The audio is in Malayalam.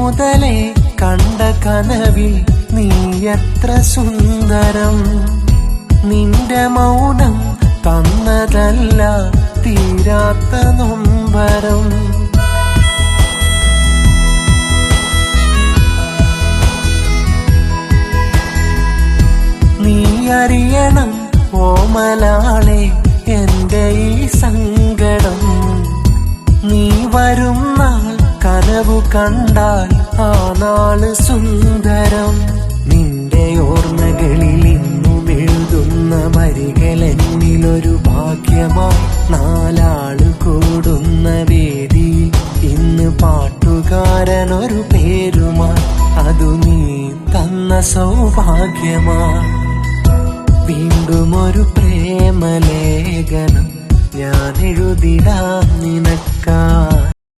മുതലേ കണ്ട കനവിൽ നീ എത്ര സുന്ദരം. നിന്റെ മൗനം തന്നതല്ല തീരാത്ത നൊമ്പരം. നീ അറിയണം ഓമലാളെ എന്റെ ഈ സങ്കടം. നീ വരും നാൾ കനവു കണ്ടാൽ ആ നാള് സുന്ദരം. നിന്റെ ഓർമ്മകളിൽ ഇന്നും എഴുതുന്ന വരികളെന്നിലൊരു ഭാഗ്യമായി. നാലാള് കൂടുന്ന വേദി ഇന്ന് പാട്ടുകാരനൊരു പേരുമായി. അതു നീ തന്ന സൗഭാഗ്യമായി. വീണ്ടും ഒരു പ്രേമലേഖനം ഞാൻ എഴുതിടാം നിനക്കാ.